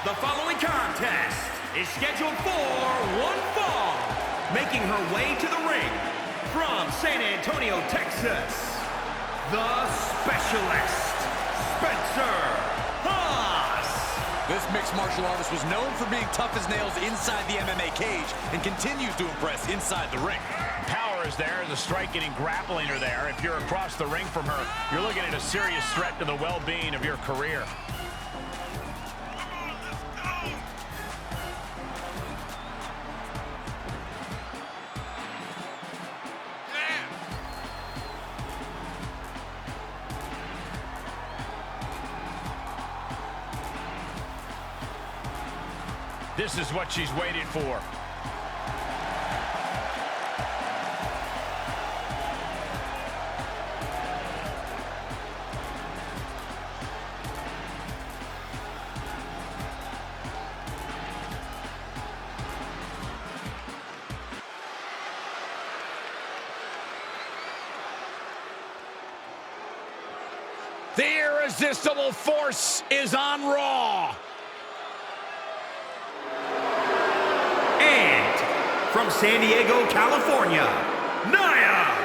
The following contest is scheduled for one fall. Making her way to the ring from San Antonio, Texas, the Specialist, Spencer Haas. This mixed martial artist was known for being tough as nails inside the MMA cage and continues to impress inside the ring. Power is there, the striking and grappling are there. If you're across the ring from her, you're looking at a serious threat to the well-being of your career. This is what she's waited for. The irresistible force is on Raw. From San Diego, California, Nia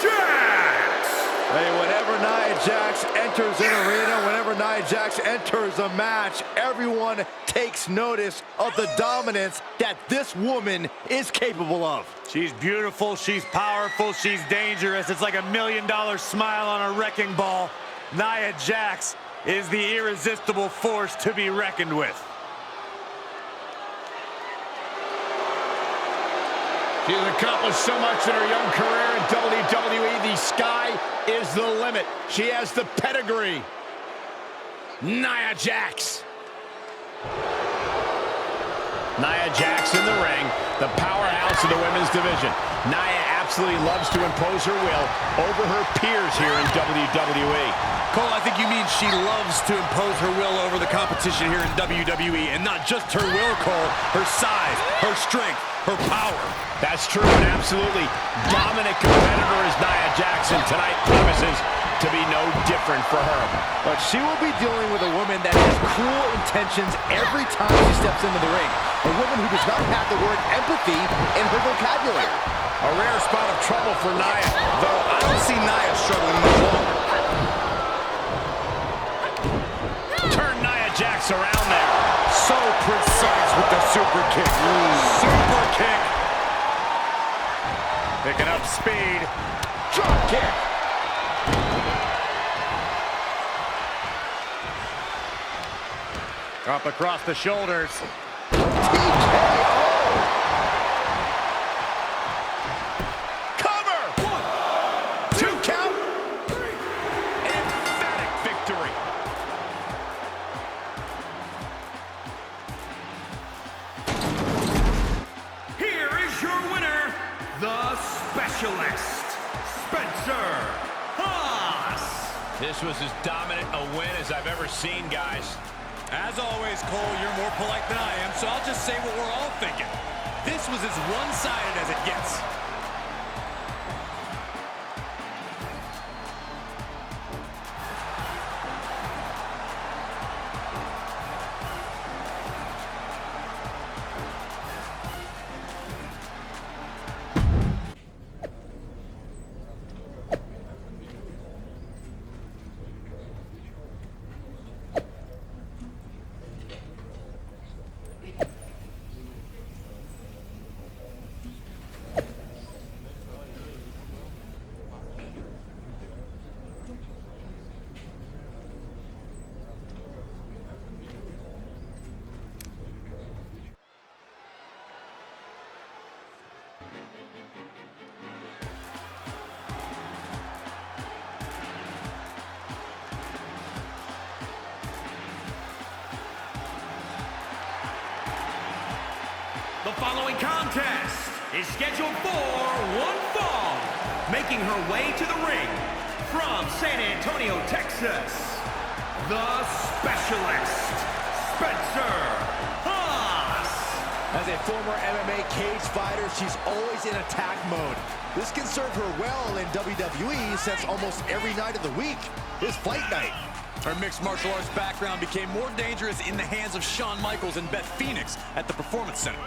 Jax! Hey, whenever Nia Jax enters an arena, whenever Nia Jax enters a match, everyone takes notice of the dominance that this woman is capable of. She's beautiful, she's powerful, she's dangerous. It's like $1 million smile on a wrecking ball. Nia Jax is the irresistible force to be reckoned with. She's accomplished so much in her young career in WWE. The sky is the limit. She has the pedigree. Nia Jax. Nia Jax in the ring, the powerhouse of the women's division. Nia absolutely loves to impose her will over her peers here in WWE. Cole, I think you mean she loves to impose her will over the competition here in WWE, and not just her will, Cole, her size, her strength, her power. That's true, and absolutely dominant competitor is Nia Jax, and tonight promises to be no different for her. But she will be dealing with a woman that has cruel intentions every time she steps into the ring. A woman who does not have the word empathy in her vocabulary. A rare spot of trouble for Nia, Though I don't see Nia struggling much longer. turn Nia Jax around there. So precise with the super kick. Super kick. Picking up speed. Drop kick. Up across the shoulders. Cover! 1, 2 count. Emphatic victory. Here is your winner, the Specialist, Spencer Haas. This was as dominant a win as I've ever seen, guys. As always, Cole, you're more polite than I am, so I'll just say what we're all thinking. This was as one-sided as it gets. The following contest is scheduled for one fall. Making her way to the ring from San Antonio, Texas, the Specialist, Spencer Haas. As a former MMA cage fighter, she's always in attack mode. This can serve her well in WWE since almost every night of the week is fight night. Her mixed martial arts background became more dangerous in the hands of Shawn Michaels and Beth Phoenix at the Performance Center.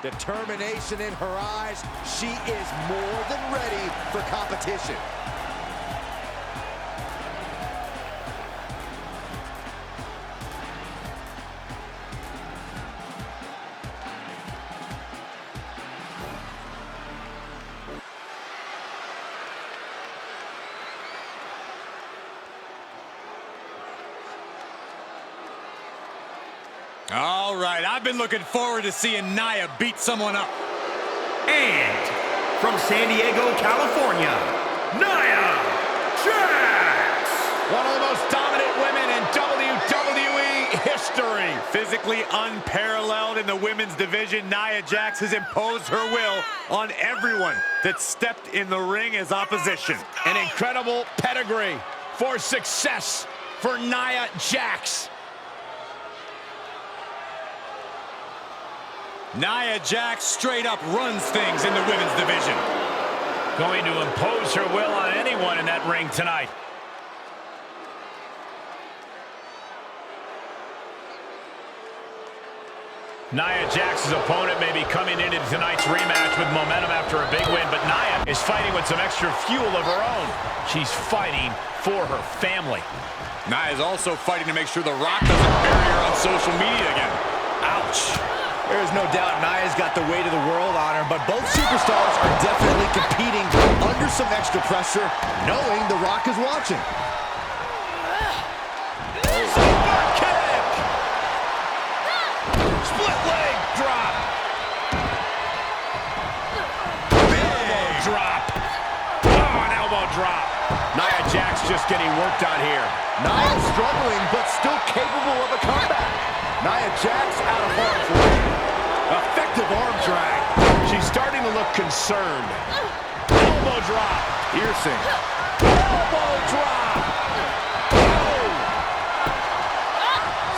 Determination in her eyes. She is more than ready for competition. All right, I've been looking forward to seeing Nia beat someone up. And from San Diego, California, Nia Jax. One of the most dominant women in WWE history. Physically unparalleled in the women's division, Nia Jax has imposed her will on everyone that stepped in the ring as opposition. An incredible pedigree for success for Nia Jax. Nia Jax straight up runs things in the women's division. Going to impose her will on anyone in that ring tonight. Nia Jax's opponent may be coming into tonight's rematch with momentum after a big win, but Nia is fighting with some extra fuel of her own. She's fighting for her family. Nia is also fighting to make sure The Rock doesn't bury her on social media again. Ouch. There's no doubt Nia's got the weight of the world on her, but both superstars are definitely competing under some extra pressure, knowing The Rock is watching. Super kick! Split leg drop! Elbow drop! Oh, an elbow drop! Nia Jax just getting worked on here. Nia struggling, but still capable of a comeback. Nia Jax out of harm's way. Effective arm drag. She's starting to look concerned. Elbow drop. Piercing. Elbow drop. Oh.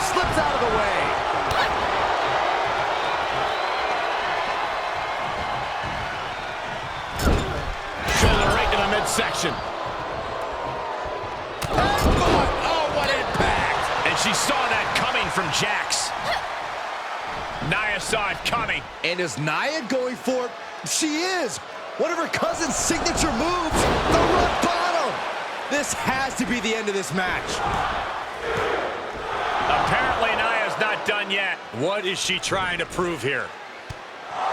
Slips out of the way. Shoulder right to the midsection. Oh, what impact. And she saw that coming from Jax. Nia saw it coming. And is Nia going for it? She is. One of her cousin's signature moves, the rock bottom. This has to be the end of this match. Apparently, Nia's not done yet. What is she trying to prove here?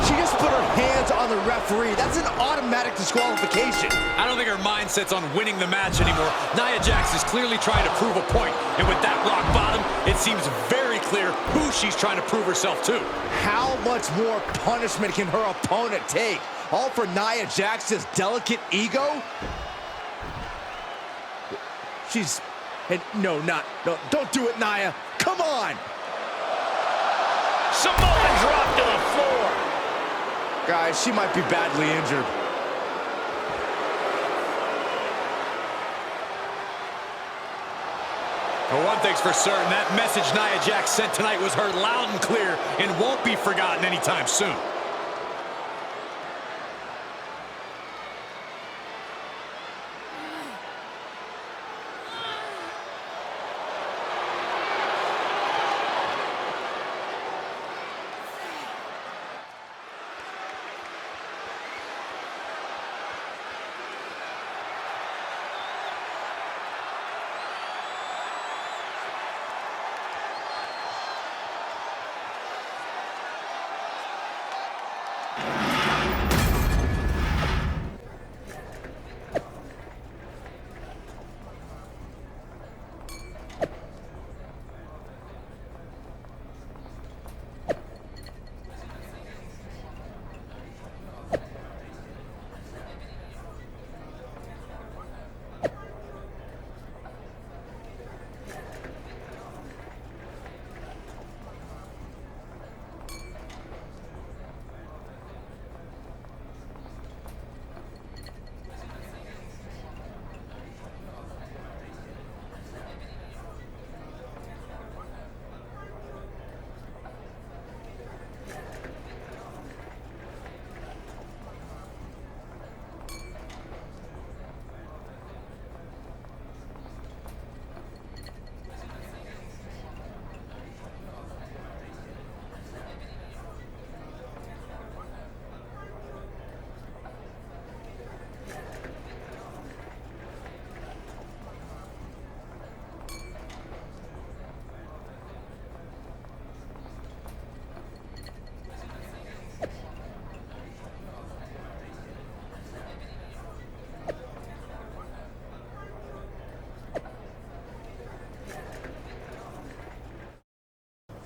She just put her hands on the referee. That's an automatic disqualification. I don't think her mindset's on winning the match anymore. Nia Jax is clearly trying to prove a point. And with that rock bottom, it seems very clear who she's trying to prove herself to. How much more punishment can her opponent take? All for Nia Jax's delicate ego? She's... No, don't do it, Nia. Come on! Samoan drop to the floor. Guys, she might be badly injured. Well, one thing's for certain, that message Nia Jax sent tonight was heard loud and clear and won't be forgotten anytime soon.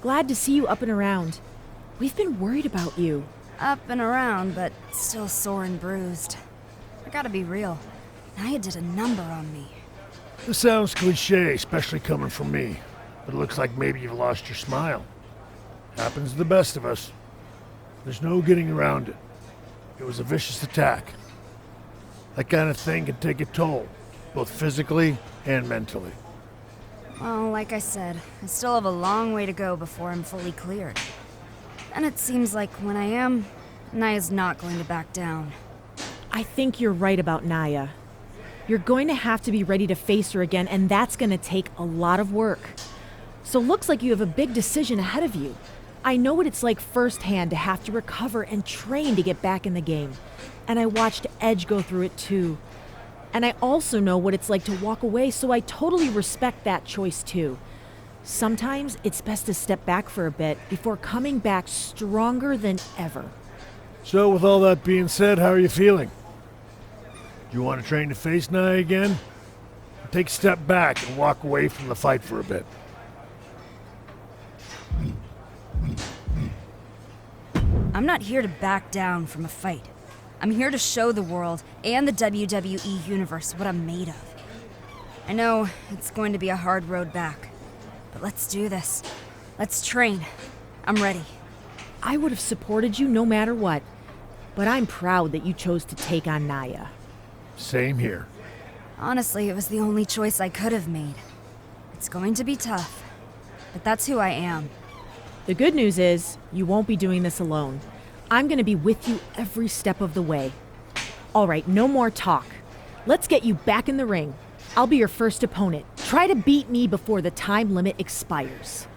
Glad to see you up and around. We've been worried about you. Up and around, but still sore and bruised. I gotta be real. Nia did a number on me. This sounds cliche, especially coming from me. But it looks like maybe you've lost your smile. Happens to the best of us. There's no getting around it. It was a vicious attack. That kind of thing can take a toll, both physically and mentally. Well, like I said, I still have a long way to go before I'm fully cleared. And it seems like when I am, Nia's not going to back down. I think you're right about Nia. You're going to have to be ready to face her again, and that's going to take a lot of work. So looks like you have a big decision ahead of you. I know what it's like firsthand to have to recover and train to get back in the game. And I watched Edge go through it too. And I also know what it's like to walk away, so I totally respect that choice too. Sometimes it's best to step back for a bit before coming back stronger than ever. So with all that being said, how are you feeling? Do you want to train to face Nia again? Or take a step back and walk away from the fight for a bit? I'm not here to back down from a fight. I'm here to show the world and the WWE Universe what I'm made of. I know it's going to be a hard road back, but let's do this. Let's train. I'm ready. I would have supported you no matter what, but I'm proud that you chose to take on Nia. Same here. Honestly, it was the only choice I could have made. It's going to be tough, but that's who I am. The good news is, you won't be doing this alone. I'm gonna be with you every step of the way. All right, no more talk. Let's get you back in the ring. I'll be your first opponent. Try to beat me before the time limit expires.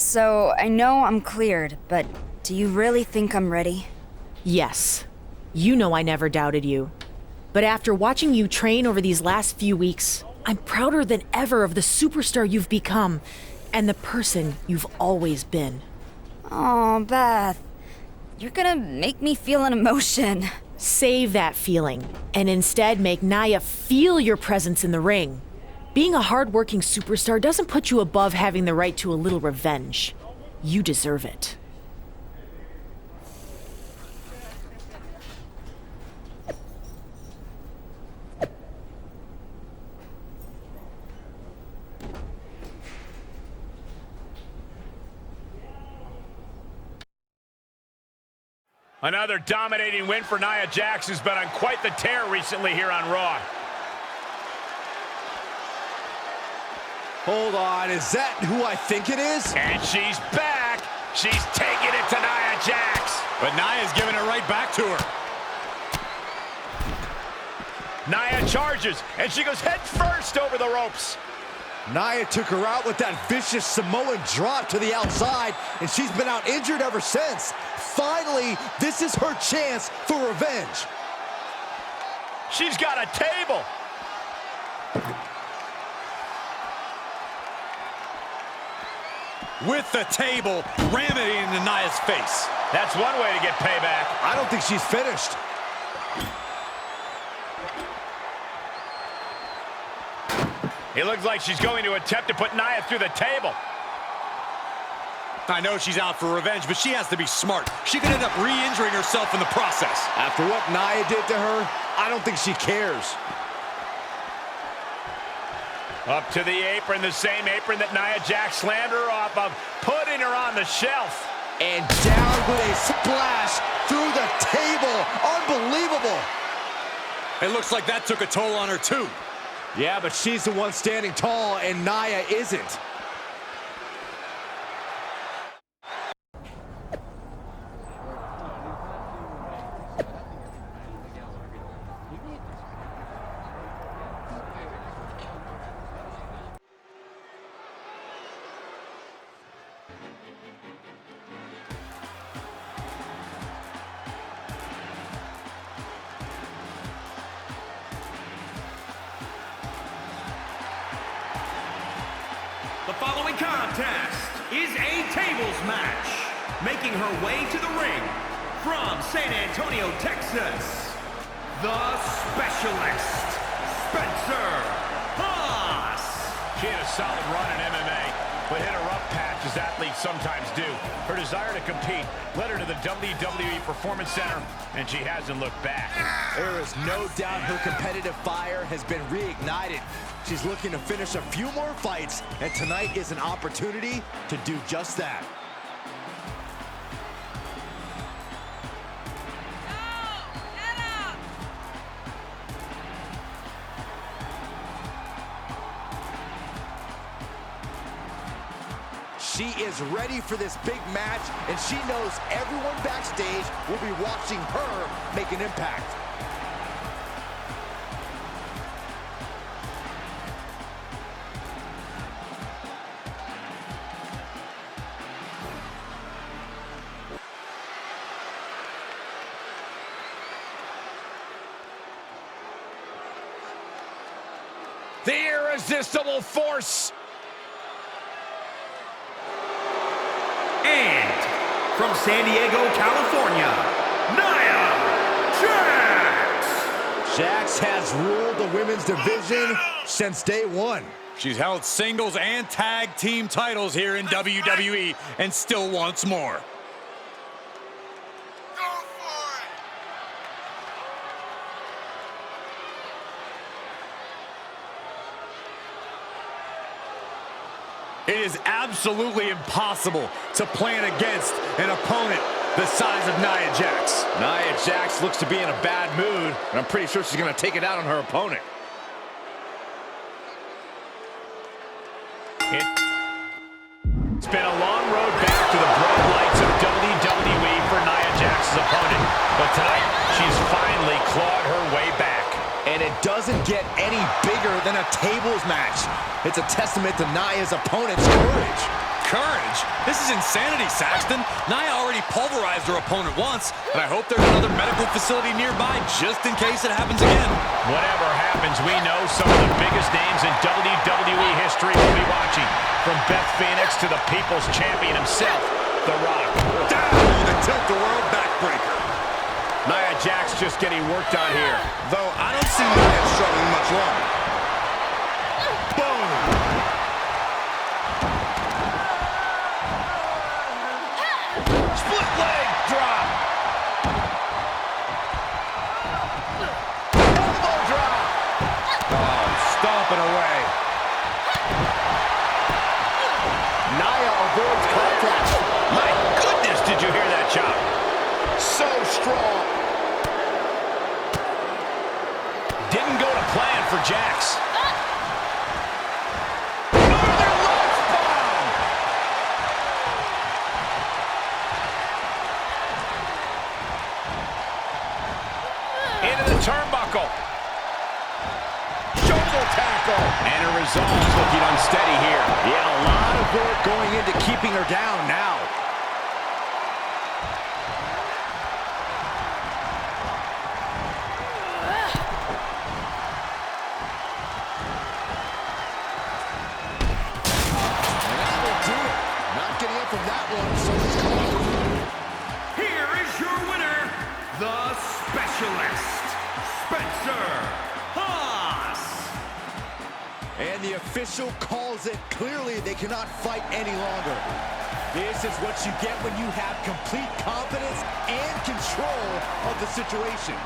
So, I know I'm cleared, but do you really think I'm ready? Yes. You know I never doubted you. But after watching you train over these last few weeks, I'm prouder than ever of the superstar you've become and the person you've always been. Oh, Beth. You're gonna make me feel an emotion. Save that feeling and instead make Nia feel your presence in the ring. Being a hard-working superstar doesn't put you above having the right to a little revenge. You deserve it. Another dominating win for Nia Jax, who's been on quite the tear recently here on Raw. Hold on, is that who I think it is? And she's back. She's taking it to Nia Jax. But Nia's giving it right back to her. Nia charges, and she goes head first over the ropes. Nia took her out with that vicious Samoan drop to the outside, and she's been out injured ever since. Finally, this is her chance for revenge. She's got a table. With the table, ram it into Nia's face. That's one way to get payback. I don't think she's finished. It looks like she's going to attempt to put Nia through the table. I know she's out for revenge, but she has to be smart. She could end up re-injuring herself in the process. After what Nia did to her, I don't think she cares. Up to the apron, the same apron that Nia Jax slammed her off of, putting her on the shelf. And down with a splash through the table. Unbelievable. It looks like that took a toll on her, too. Yeah, but she's the one standing tall, and Nia isn't. The following contest is a tables match. Making her way to the ring from San Antonio, Texas, the Specialist, Spencer Haas. She had a solid run in MMA, but hit a rough patch as athletes sometimes do. Her desire to compete led her to the WWE Performance Center, and she hasn't looked back. There is no doubt her competitive fire has been reignited. She's looking to finish a few more fights, and tonight is an opportunity to do just that. She is ready for this big match, and she knows everyone backstage will be watching her make an impact. The irresistible force. And from San Diego, California, Nia Jax. Jax has ruled the women's division since day one. She's held singles and tag team titles here in WWE and still wants more. It is absolutely impossible to plan against an opponent the size of Nia Jax. Nia Jax looks to be in a bad mood, and I'm pretty sure she's going to take it out on her opponent. It's been a long road back to the bright lights of WWE for Nia Jax's opponent, but tonight she's finally clawed her way back. And it doesn't get any bigger than a tables match. It's a testament to Nia's opponent's courage. Courage? This is insanity, Saxton. Nia already pulverized her opponent once, and I hope there's another medical facility nearby just in case it happens again. Whatever happens, we know some of the biggest names in WWE history will be watching. From Beth Phoenix to the People's Champion himself, The Rock. Down with a tilt-the-world backbreaker. Nia Jax just getting worked on here. Though I don't see Nia struggling much longer. Boom! Split leg drop. Elbow drop. Oh, stomping away. Nia avoids contact. My goodness, did you hear that chop? So strong. Didn't go to plan for Jax. Into the turnbuckle. Shoulder tackle. And her resolve's looking unsteady here. Yeah, a lot of work going into keeping her down now. And that will do it. Not getting up from that one, so let's go. Here is your winner, the Specialist, Spencer Haas. And the official calls it clearly. They cannot fight any longer. This is what you get when you have complete confidence and control of the situation.